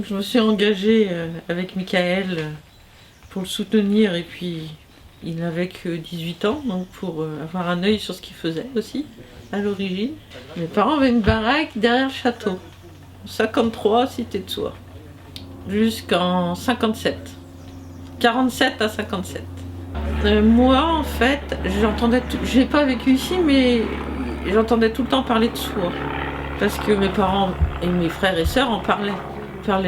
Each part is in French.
Je me suis engagée avec Michael pour le soutenir et puis il n'avait que 18 ans, donc pour avoir un œil sur ce qu'il faisait aussi à l'origine. Mes parents avaient une baraque derrière le château, 53 Cité de Soie, jusqu'en 57, 47 à 57. Moi en fait, j'entendais tout, j'ai pas vécu ici mais j'entendais tout le temps parler de Soie, parce que mes parents et mes frères et sœurs en parlaient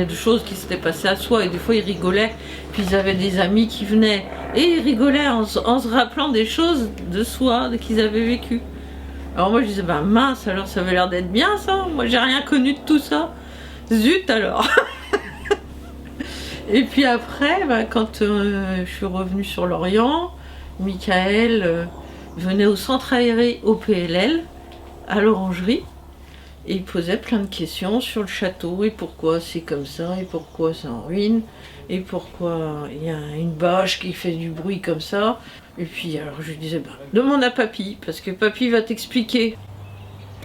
de choses qui s'étaient passées à Soie et des fois ils rigolaient, puis ils avaient des amis qui venaient et ils rigolaient en se rappelant des choses de Soie qu'ils avaient vécues. Alors moi je disais bah mince, alors ça avait l'air d'être bien ça, moi j'ai rien connu de tout ça, zut alors. Et puis après bah, quand je suis revenue sur Lorient, Michael venait au centre aéré au PLL à l'Orangerie. Et il posait plein de questions sur le château, et pourquoi c'est comme ça, et pourquoi c'est en ruine, et pourquoi il y a une bâche qui fait du bruit comme ça. Et puis alors je lui disais, bah, demande à papy, parce que papy va t'expliquer.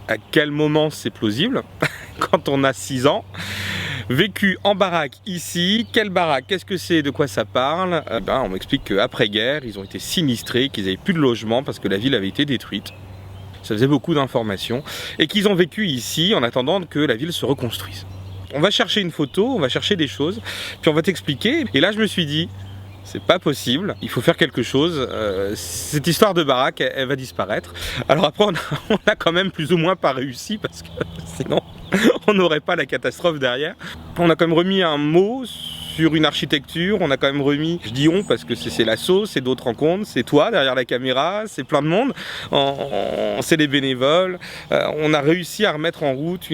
À quel moment c'est plausible quand on a 6 ans, vécu en baraque ici, quelle baraque, qu'est-ce que c'est, de quoi ça parle? On m'explique qu'après-guerre, ils ont été sinistrés, qu'ils n'avaient plus de logement parce que la ville avait été détruite. Ça faisait beaucoup d'informations, et qu'ils ont vécu ici en attendant que la ville se reconstruise. On va chercher une photo, on va chercher des choses, puis on va t'expliquer. Et là je me suis dit, c'est pas possible, il faut faire quelque chose, cette histoire de baraque, elle va disparaître. Alors après on a quand même plus ou moins pas réussi, parce que sinon on n'aurait pas la catastrophe derrière. On a quand même remis un mot sur une architecture, on a quand même remis, je dis on parce que c'est l'assaut, c'est d'autres rencontres, c'est toi derrière la caméra, c'est plein de monde, c'est les bénévoles, on a réussi à remettre en route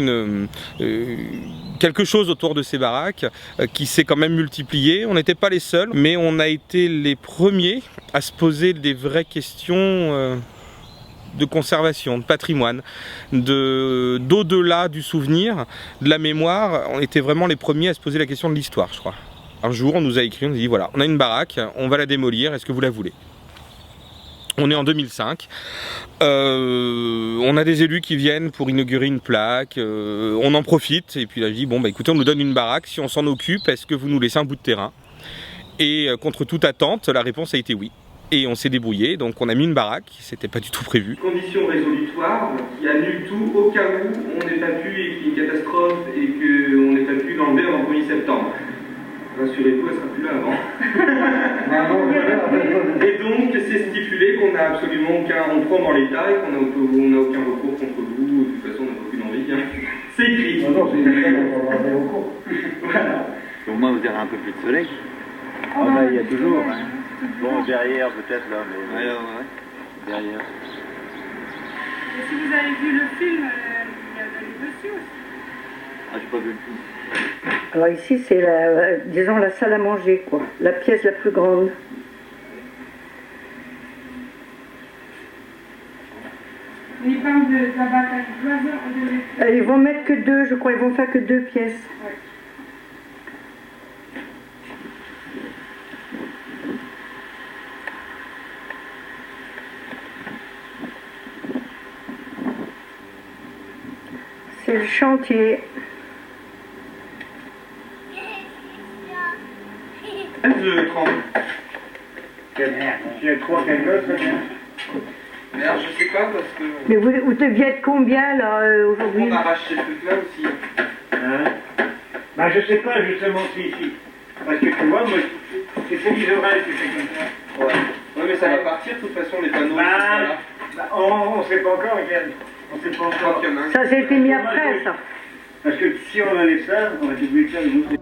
quelque chose autour de ces baraques qui s'est quand même multiplié. On n'était pas les seuls, mais on a été les premiers à se poser des vraies questions de conservation, de patrimoine, d'au-delà du souvenir, de la mémoire. On était vraiment les premiers à se poser la question de l'histoire, je crois. Un jour, on nous a écrit, on nous a dit voilà, on a une baraque, on va la démolir, est-ce que vous la voulez? On est en 2005, on a des élus qui viennent pour inaugurer une plaque, on en profite, et puis là je dis bon bah écoutez, on nous donne une baraque, si on s'en occupe, est-ce que vous nous laissez un bout de terrain? Et contre toute attente, la réponse a été oui. Et on s'est débrouillé, donc on a mis une baraque, c'était pas du tout prévu. Condition résolutoire qui annule tout au cas où on n'ait pas pu, et qu'il y ait une catastrophe et qu'on n'ait pas pu l'enlever avant le 1er septembre. Rassurez-vous, elle sera plus là avant. Et donc c'est stipulé qu'on n'a absolument aucun, on prend dans l'état et qu'on n'a aucun recours contre vous, de toute façon on n'a aucune envie. Hein. C'est écrit. Non, c'est écrit, on va avoir recours. Voilà. Au moins vous aurez un peu plus de soleil. Ah bah il y a toujours. Hein. Bon, derrière peut-être là, mais Ouais. derrière. Et si vous avez vu le film, il y a dessus aussi. Ah, j'ai pas vu le film. Alors ici, c'est disons la salle à manger, quoi. La pièce la plus grande. Il parle de la bataille d'oiseaux et de Ils vont mettre que 2, je crois. Ils vont faire que 2 pièces. Ouais. C'est le chantier. Je tremble. J'ai 3 quelque chose, ça vient. Merde, je sais pas parce que. Mais vous deviez être combien, là, aujourd'hui? On arrache ces trucs-là aussi. Hein? Bah je sais pas justement si ici. Parce que tu vois, moi, c'est les oreilles qui fait comme ça. Ouais. Ouais, mais ça va partir, de toute façon, les panneaux. On sait pas encore, regarde. On sait pas encore. Ça, ça a été mis après, ça. Parce que si on enlève ça, on va être obligé de faire une autre.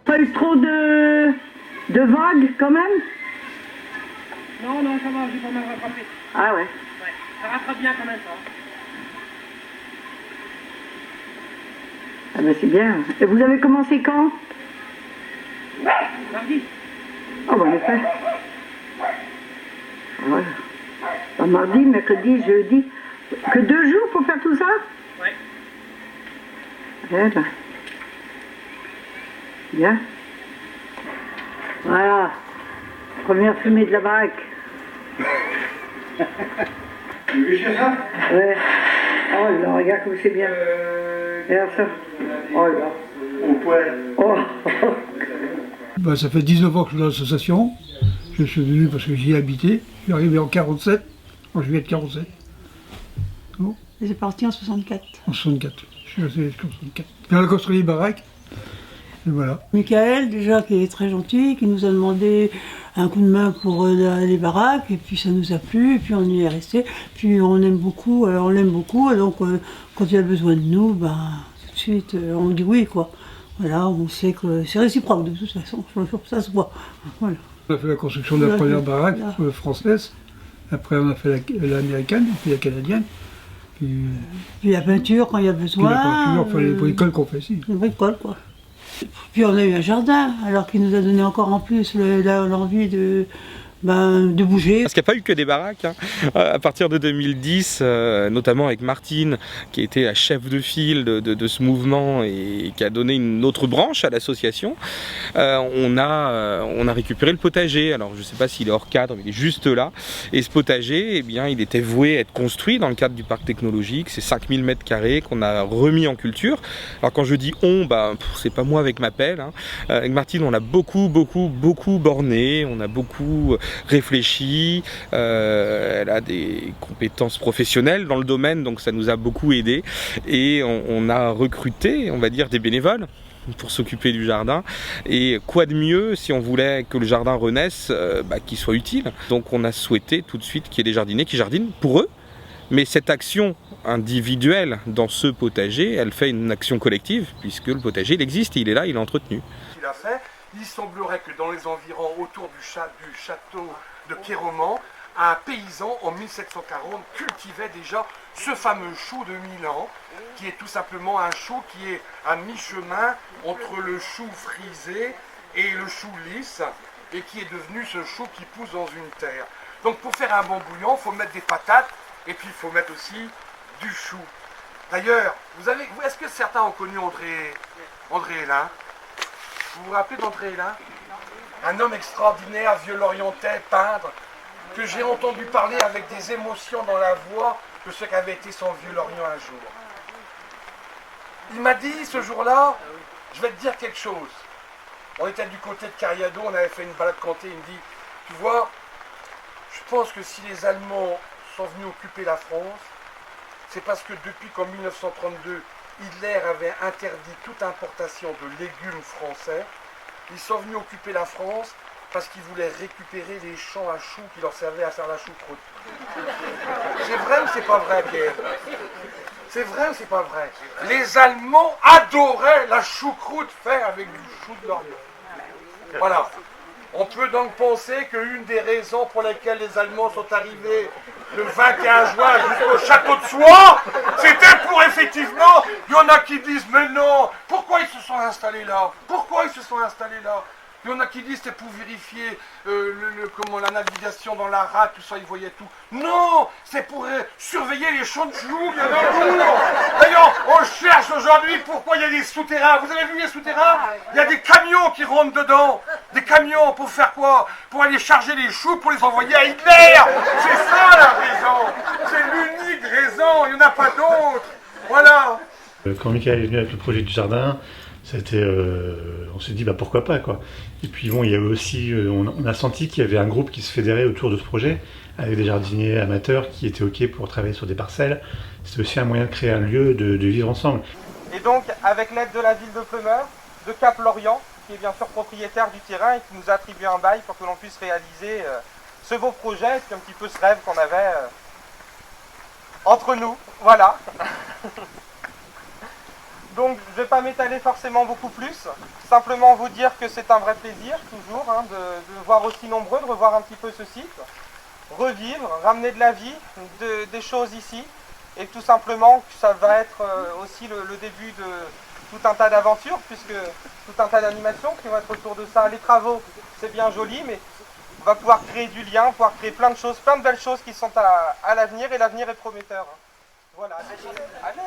Pas eu trop de vagues quand même? Non, non, ça va, j'ai pas mal rattrapé. Ah ouais. Ouais, ça rattrape bien quand même, ça. Ah ben c'est bien. Et vous avez commencé quand? Mardi. Ah ben en effet. Voilà. Pas mardi, mercredi, jeudi. Que 2 jours pour faire tout ça? Ouais. Eh ben. Bien. Voilà. Première fumée de la baraque. Tu veux ça? Ouais. Oh là, regarde comme c'est bien. Regarde ça. Oh là. Au poil. Oh. Ben, ça fait 19 ans que je suis dans l'association. Je suis venu parce que j'y ai habité. Je suis arrivé en 47, en juillet de 47. Bon, J'ai parti en 64. en 64. Je suis resté jusqu'en 64. Puis on a construit les baraques. Et voilà. Michael, déjà, qui est très gentil, qui nous a demandé un coup de main pour les baraques, et puis ça nous a plu, et puis on y est resté. Puis on aime beaucoup, on l'aime beaucoup, et donc quand il a besoin de nous, ben, tout de suite, on dit oui, quoi. Voilà, on sait que c'est réciproque de toute façon, ça se voit. Voilà. On a fait la construction de la première baraque française. Après, on a fait l'américaine, puis la canadienne. Puis la peinture quand il y a Puis besoin. la peinture, enfin, les bricoles qu'on fait ici. Les bricoles, quoi. Puis on a eu un jardin, alors qu'il nous a donné encore en plus l'envie de bouger. Parce qu'il n'y a pas eu que des baraques. Hein. À partir de 2010, notamment avec Martine, qui était la chef de file de ce mouvement et qui a donné une autre branche à l'association, on a récupéré le potager. Alors je ne sais pas s'il est hors cadre, mais il est juste là. Et ce potager, eh bien, il était voué à être construit dans le cadre du parc technologique. C'est 5000 m² qu'on a remis en culture. Alors quand je dis on, c'est pas moi avec ma pelle. Hein. Avec Martine, on a beaucoup borné, on a beaucoup réfléchi, elle a des compétences professionnelles dans le domaine, donc ça nous a beaucoup aidé, et on a recruté, on va dire, des bénévoles pour s'occuper du jardin. Et quoi de mieux si on voulait que le jardin renaisse, qu'il soit utile. Donc on a souhaité tout de suite qu'il y ait des jardiniers qui jardinent pour eux. Mais cette action individuelle dans ce potager, elle fait une action collective, puisque le potager, il existe, il est là, il est entretenu. Il a fait. Il semblerait que dans les environs autour du château de Pierromont, un paysan en 1740 cultivait déjà ce fameux chou de Milan, qui est tout simplement un chou qui est à mi-chemin entre le chou frisé et le chou lisse, et qui est devenu ce chou qui pousse dans une terre. Donc pour faire un bon bouillon, il faut mettre des patates, et puis il faut mettre aussi du chou. D'ailleurs, est-ce que certains ont connu André Hélin? Vous vous rappelez d'André Hélin? Un homme extraordinaire, vieux lorientais, peintre, que j'ai entendu parler avec des émotions dans la voix de ce qu'avait été son vieux Lorient un jour. Il m'a dit ce jour-là, je vais te dire quelque chose. On était du côté de Cariado, on avait fait une balade cantée, il me dit, tu vois, je pense que si les Allemands sont venus occuper la France, c'est parce que depuis qu'en 1932, Hitler avait interdit toute importation de légumes français, Ils sont venus occuper la France parce qu'ils voulaient récupérer les champs à choux qui leur servaient à faire la choucroute. C'est vrai ou c'est pas vrai, Pierre? C'est vrai ou c'est pas vrai? Les Allemands adoraient la choucroute faite avec du chou de l'Orient. Voilà. On peut donc penser qu'une des raisons pour lesquelles les Allemands sont arrivés le 21 juin jusqu'au château de Soie, c'était pour effectivement, il y en a qui disent mais non, pourquoi ils se sont installés là? Pourquoi ils se sont installés là? Il y en a qui disent c'est pour vérifier comment la navigation dans la rade, tout ça, ils voyaient tout. Non, c'est pour surveiller les champs de choux, bien sûr. D'ailleurs, on cherche aujourd'hui pourquoi il y a des souterrains. Vous avez vu les souterrains? Il y a des camions qui rentrent dedans. Des camions pour faire quoi? Pour aller charger les choux, pour les envoyer à Hitler. C'est ça la raison. C'est l'unique raison, il n'y en a pas d'autre. Voilà. Quand Michael est venu avec le projet du jardin, c'était, on s'est dit bah pourquoi pas quoi. Et puis bon, il y avait aussi, on a senti qu'il y avait un groupe qui se fédérait autour de ce projet, avec des jardiniers amateurs qui étaient ok pour travailler sur des parcelles. C'était aussi un moyen de créer un lieu de vivre ensemble. Et donc avec l'aide de la ville de Pleumeur, de Cap-Lorient, qui est bien sûr propriétaire du terrain et qui nous a attribué un bail pour que l'on puisse réaliser ce beau projet, et puis un petit peu ce rêve qu'on avait entre nous, voilà. Donc je ne vais pas m'étaler forcément beaucoup plus, simplement vous dire que c'est un vrai plaisir toujours hein, de voir aussi nombreux, de revoir un petit peu ce site, revivre, ramener de la vie, des choses ici, et tout simplement que ça va être aussi le début de tout un tas d'aventures, puisque tout un tas d'animations qui vont être autour de ça. Les travaux, c'est bien joli, mais on va pouvoir créer du lien, pouvoir créer plein de choses, plein de belles choses qui sont à l'avenir, et l'avenir est prometteur. Voilà. Allez,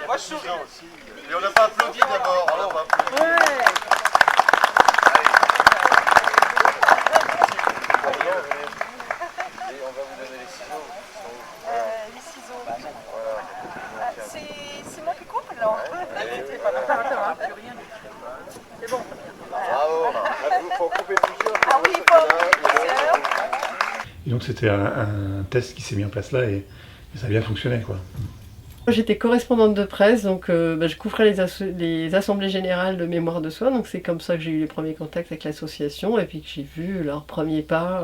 moi je souris. Et on n'a pas applaudi d'abord, alors on va applaudir. Ouais. Et on va vous donner les ciseaux. Les ciseaux. Voilà. C'est moi qui coupe alors. Attends, plus rien. C'est bon. Bravo. Il faut couper plusieurs. Ah oui, il faut plusieurs. Et donc c'était un test qui s'est mis en place là et ça a bien fonctionné quoi. J'étais correspondante de presse, donc je couvrais les assemblées générales de Mémoire de Soi, donc c'est comme ça que j'ai eu les premiers contacts avec l'association et puis que j'ai vu leurs premiers pas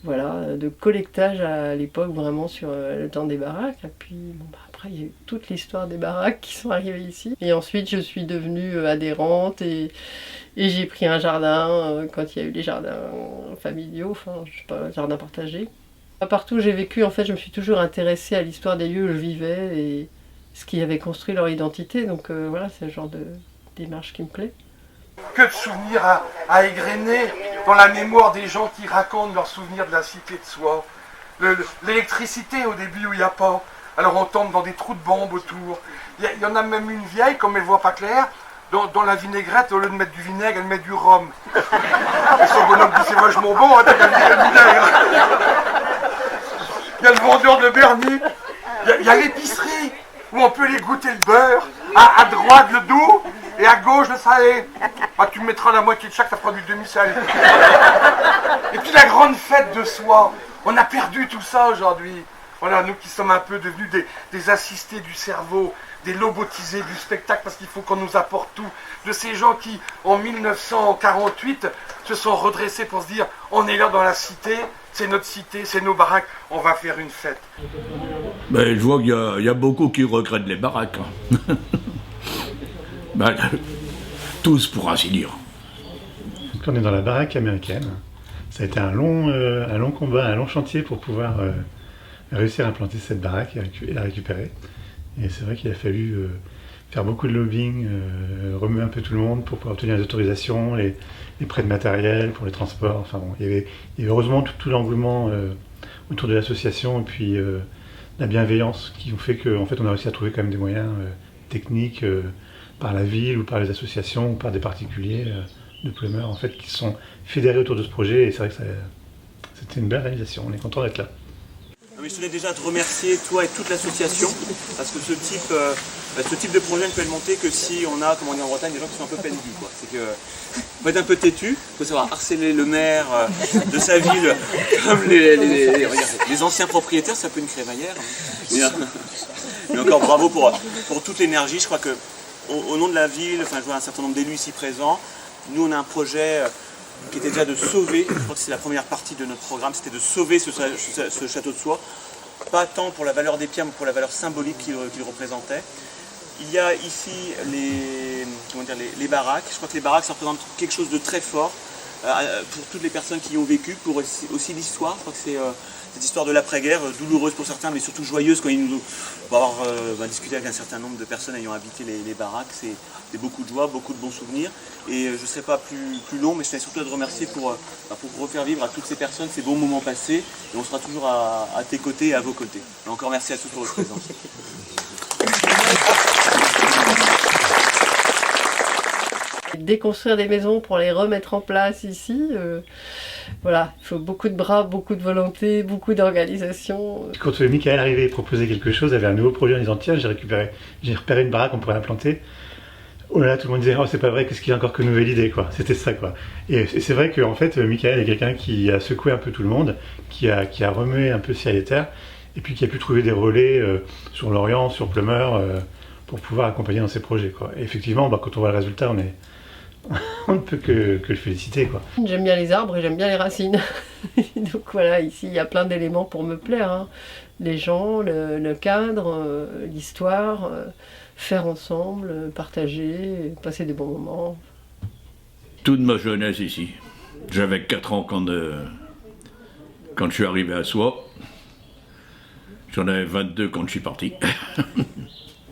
voilà, de collectage à l'époque vraiment sur le temps des baraques. Et puis bon, après il y a eu toute l'histoire des baraques qui sont arrivées ici. Et ensuite je suis devenue adhérente et j'ai pris un jardin quand il y a eu les jardins familiaux, enfin je sais pas, jardins partagés. Partout où j'ai vécu, en fait, je me suis toujours intéressée à l'histoire des lieux où je vivais et ce qui avait construit leur identité. Donc voilà, c'est le genre de démarche qui me plaît. Que de souvenirs à égrener dans la mémoire des gens qui racontent leurs souvenirs de la cité de Soie. L'électricité au début où il n'y a pas. Alors on tombe dans des trous de bombes autour. Il y en a même une vieille, comme elle ne voit pas clair, dans la vinaigrette, au lieu de mettre du vinaigre, elle met du rhum. Et son bonhomme dit c'est vachement bon, hein, t'as qu'à mettre le vinaigre. Il y a le vendeur de Berny, il y a l'épicerie où on peut aller goûter le beurre, à droite le doux et à gauche le salé. Ah, tu me mettras la moitié de chaque, ça fera du demi-salé. Et puis la grande fête de Soie, on a perdu tout ça aujourd'hui. Voilà, nous qui sommes un peu devenus des assistés du cerveau, des lobotisés du spectacle, parce qu'il faut qu'on nous apporte tout. De ces gens qui, en 1948, se sont redressés pour se dire, on est là dans la cité, c'est notre cité, c'est nos baraques, on va faire une fête. Ben, je vois qu'il y a beaucoup qui regrettent les baraques. Ben, tous pour ainsi dire. Quand on est dans la baraque américaine, ça a été un long combat, un long chantier pour pouvoir réussir à implanter cette baraque et la récupérer. Et c'est vrai qu'il a fallu faire beaucoup de lobbying, remuer un peu tout le monde pour pouvoir obtenir les autorisations, les prêts de matériel pour les transports. Enfin bon, il y avait heureusement tout l'engouement autour de l'association et puis la bienveillance qui ont fait qu'en fait on a réussi à trouver quand même des moyens techniques par la ville ou par les associations ou par des particuliers de Pleumeur en fait qui se sont fédérés autour de ce projet et c'est vrai que c'était une belle réalisation. On est content d'être là. Mais je tenais déjà à te remercier, toi et toute l'association, parce que ce type de projet ne peut être monté que si on a, comme on dit en Bretagne, des gens qui sont un peu pendus. C'est que faut être un peu têtu, il faut savoir harceler le maire de sa ville, comme les anciens propriétaires, c'est un peu une crémaillère. Mais encore bravo pour toute l'énergie, je crois que au nom de la ville, enfin, je vois un certain nombre d'élus ici présents, Nous, on a un projet qui était déjà de sauver, je crois que c'est la première partie de notre programme, c'était de sauver ce château de Soie, pas tant pour la valeur des pierres, mais pour la valeur symbolique qu'il représentait. Il y a ici les baraques. Je crois que les baraques, ça représente quelque chose de très fort pour toutes les personnes qui y ont vécu, pour aussi l'histoire. Je crois que c'est cette histoire de l'après-guerre, douloureuse pour certains, mais surtout joyeuse quand il nous va avoir discuté avec un certain nombre de personnes ayant habité les baraques. C'est beaucoup de joie, beaucoup de bons souvenirs. Et je ne serai pas plus long, mais je tenais surtout à te remercier pour refaire vivre à toutes ces personnes ces bons moments passés. Et on sera toujours à tes côtés et à vos côtés. Et encore merci à tous pour votre présence. Déconstruire des maisons pour les remettre en place ici, voilà, il faut beaucoup de bras, beaucoup de volonté, beaucoup d'organisation. Quand Michael arrivait et proposait quelque chose, il avait un nouveau projet en disant tiens, j'ai repéré une baraque, on pourrait l'implanter. Oh là là, tout le monde disait oh c'est pas vrai, qu'est-ce qu'il y a encore que nouvelle idée quoi. C'était ça quoi. Et c'est vrai qu'en fait Michael est quelqu'un qui a secoué un peu tout le monde, qui a remué un peu ciel et terre, et puis qui a pu trouver des relais sur Lorient, sur Pleumeur, pour pouvoir accompagner dans ses projets quoi. Et effectivement, quand on voit le résultat, on ne peut que le féliciter quoi. J'aime bien les arbres et j'aime bien les racines. Donc voilà, ici il y a plein d'éléments pour me plaire. Hein. Les gens, le cadre, l'histoire, faire ensemble, partager, passer des bons moments. Toute ma jeunesse ici. J'avais 4 ans quand je suis arrivé à Soie. J'en avais 22 quand je suis parti.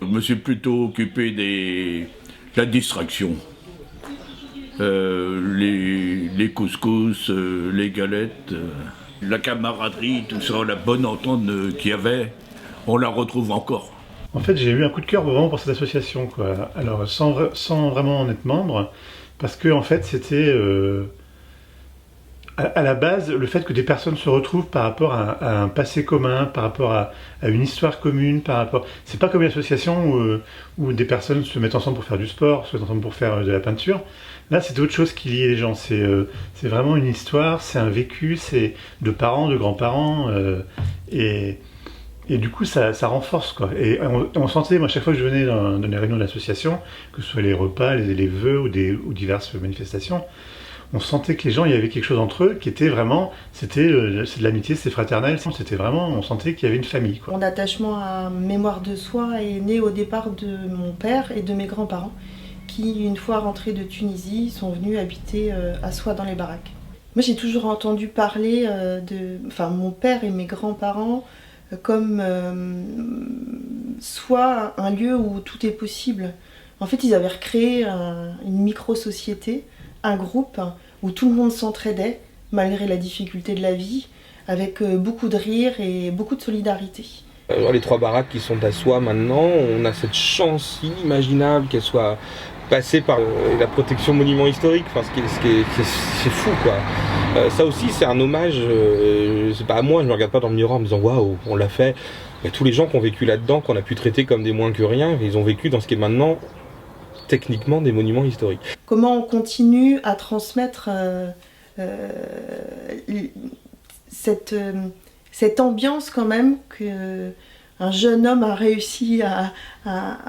Je me suis plutôt occupé de la distraction. Les couscous, les galettes, la camaraderie, tout ça, la bonne entente qu'il y avait, on la retrouve encore. En fait, j'ai eu un coup de cœur vraiment pour cette association, quoi. Alors, sans vraiment en être membre, parce que en fait, c'était à la base le fait que des personnes se retrouvent par rapport à un passé commun, par rapport à une histoire commune, par rapport. C'est pas comme une association où des personnes se mettent ensemble pour faire du sport, se mettent ensemble pour faire de la peinture. Là, c'est autre chose qui lie les gens. C'est vraiment une histoire, c'est un vécu, c'est de parents, de grands-parents, et du coup, ça renforce quoi. Et on sentait, moi, chaque fois que je venais dans les réunions de l'association, que ce soit les repas, les vœux ou diverses manifestations, on sentait que les gens, il y avait quelque chose entre eux qui était vraiment, c'est de l'amitié, c'est fraternel, c'était vraiment, on sentait qu'il y avait une famille quoi. Mon attachement à Mémoire de Soie est né au départ de mon père et de mes grands-parents, qui, une fois rentrés de Tunisie, sont venus habiter à Soie dans les baraques. Moi, j'ai toujours entendu parler mon père et mes grands-parents comme Soie un lieu où tout est possible. En fait, ils avaient recréé une micro-société, un groupe où tout le monde s'entraidait, malgré la difficulté de la vie, avec beaucoup de rire et beaucoup de solidarité. Les 3 baraques qui sont à Soie maintenant, on a cette chance inimaginable qu'elles soient passées par la protection monument historique, enfin, c'est fou quoi. Ça aussi c'est un hommage, c'est pas à moi, je me regarde pas dans le miroir en me disant waouh, on l'a fait. Il y a tous les gens qui ont vécu là-dedans, qu'on a pu traiter comme des moins que rien, ils ont vécu dans ce qui est maintenant techniquement des monuments historiques. Comment on continue à transmettre cette ambiance quand même qu'un jeune homme a réussi à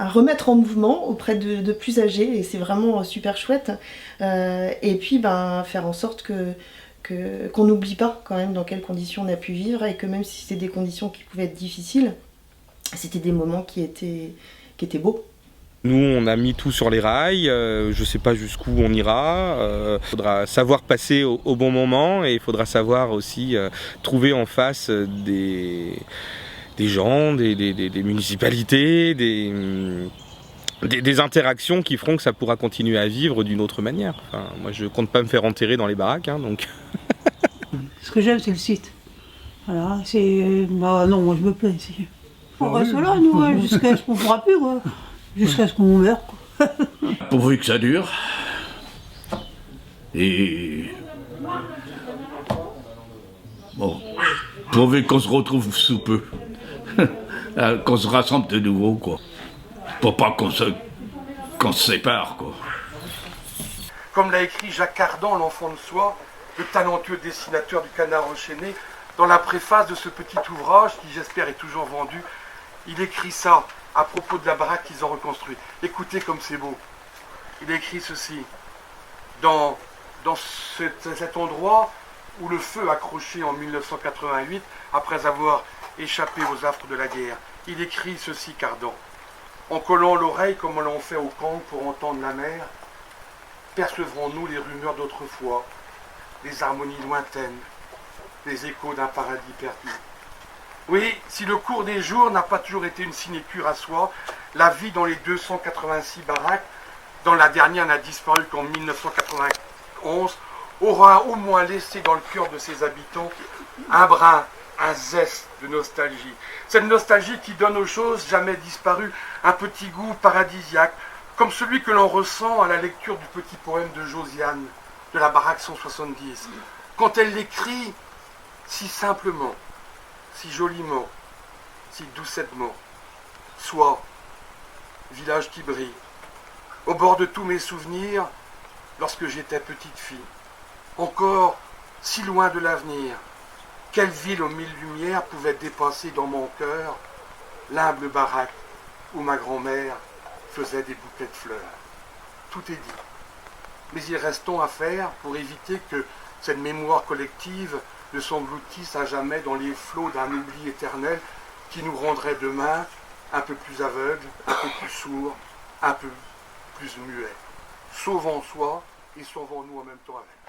remettre en mouvement auprès de plus âgés, et c'est vraiment super chouette. Et puis faire en sorte qu'on n'oublie pas quand même dans quelles conditions on a pu vivre, et que même si c'était des conditions qui pouvaient être difficiles, c'était des moments qui étaient beaux. Nous, on a mis tout sur les rails, je sais pas jusqu'où on ira, faudra savoir passer au bon moment, et il faudra savoir aussi trouver en face des gens, des municipalités, des interactions qui feront que ça pourra continuer à vivre d'une autre manière. Enfin, moi, je compte pas me faire enterrer dans les baraques, hein, donc... Ce que j'aime, c'est le site. Voilà, non, moi je me plais ici. On reste là, nous, jusqu'à ce qu'on ne pourra plus, quoi. Jusqu'à ce qu'on meure. Pourvu que ça dure. Et... Bon, pourvu qu'on se retrouve sous peu. Qu'on se rassemble de nouveau, quoi. Pour pas qu'on se sépare, quoi. Comme l'a écrit Jacques Cardan, l'enfant de Soie, le talentueux dessinateur du Canard enchaîné, dans la préface de ce petit ouvrage, qui j'espère est toujours vendu, il écrit ça à propos de la baraque qu'ils ont reconstruite. Écoutez comme c'est beau. Il a écrit ceci. dans cet endroit où le feu accroché en 1988, après avoir échappé aux affres de la guerre. Il écrit ceci, Cardan. En collant l'oreille comme on l'on fait au camp pour entendre la mer, percevrons-nous les rumeurs d'autrefois, les harmonies lointaines, les échos d'un paradis perdu. Oui, si le cours des jours n'a pas toujours été une sinécure à soi, la vie dans les 286 baraques, dans la dernière n'a disparu qu'en 1991, aura au moins laissé dans le cœur de ses habitants un brin, un zeste de nostalgie. Cette nostalgie qui donne aux choses jamais disparues un petit goût paradisiaque, comme celui que l'on ressent à la lecture du petit poème de Josiane, de la baraque 170, quand elle l'écrit si simplement, si joliment, si doucettement. Soit, village qui brille, au bord de tous mes souvenirs, lorsque j'étais petite fille. Encore si loin de l'avenir, quelle ville aux mille lumières pouvait dépasser dans mon cœur l'humble baraque où ma grand-mère faisait des bouquets de fleurs. Tout est dit. Mais il reste tant à faire pour éviter que cette mémoire collective ne s'engloutisse à jamais dans les flots d'un oubli éternel qui nous rendrait demain un peu plus aveugles, un peu plus sourds, un peu plus muets. Sauvons soi et sauvons-nous en même temps avec.